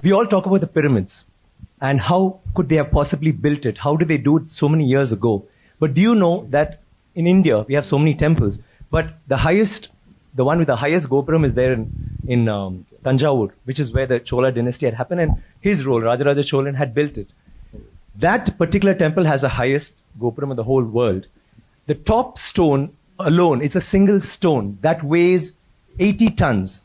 We all talk about the pyramids and how could they have possibly built it? How did they do it so many years ago? But do you know that in India, we have so many temples, but the one with the highest Gopuram is there in Tanjavur, which is where the Chola dynasty had happened, and his role, Rajaraja Cholan, had built it. That particular temple has the highest Gopuram in the whole world. The top stone alone, it's a single stone that weighs 80 tons.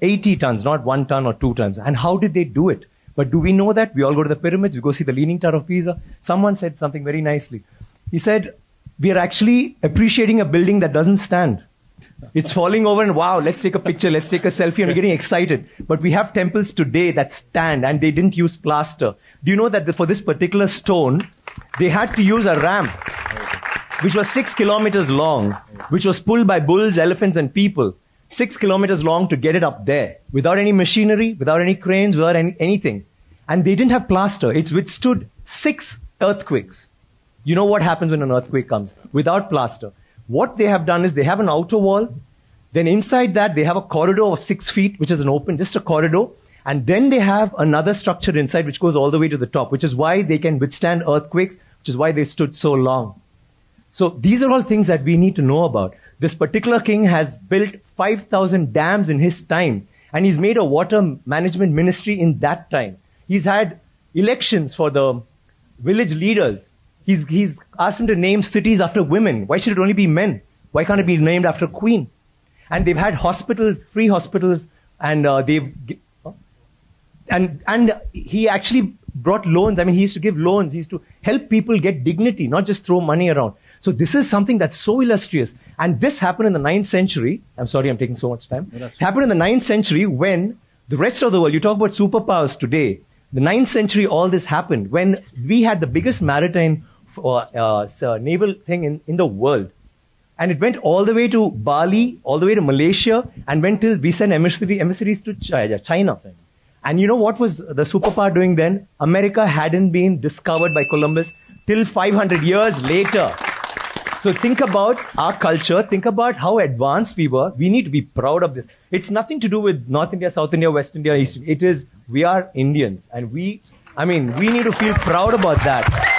80 tons, not 1 ton or 2 tons. And how did they do it? But do we know that? We all go to the pyramids, we go see the Leaning Tower of Pisa. Someone said something very nicely. He said, we are actually appreciating a building that doesn't stand. It's falling over and wow, let's take a picture, let's take a selfie, and we're getting excited. But we have temples today that stand and they didn't use plaster. Do you know that for this particular stone, they had to use a ramp, which was 6 kilometers long, which was pulled by bulls, elephants, and people. 6 kilometers long to get it up there, without any machinery, without any cranes, without anything. And they didn't have plaster. It's withstood 6 earthquakes. You know what happens when an earthquake comes? Without plaster. What they have done is they have an outer wall. Then inside that, they have a corridor of 6 feet, which is an open, just a corridor. And then they have another structure inside, which goes all the way to the top, which is why they can withstand earthquakes, which is why they stood so long. So these are all things that we need to know about. This particular king has built 5,000 dams in his time, and he's made a water management ministry in that time. He's had elections for the village leaders. He's asked them to name cities after women. Why should it only be men? Why can't it be named after a queen? And they've had hospitals, free hospitals, and and he actually brought loans. I mean, he used to give loans. He used to help people get dignity, not just throw money around. So this is something that's so illustrious. And this happened in the 9th century. I'm sorry, I'm taking so much time. It happened in the 9th century when the rest of the world, you talk about superpowers today, the 9th century, all this happened when we had the biggest maritime naval thing in the world. And it went all the way to Bali, all the way to Malaysia, and went till we sent emissaries to China. And you know what was the superpower doing then? America hadn't been discovered by Columbus till 500 years later. So think about our culture, think about how advanced we were. We need to be proud of this. It's nothing to do with North India, South India, West India, East India. It is, we are Indians. And we need to feel proud about that.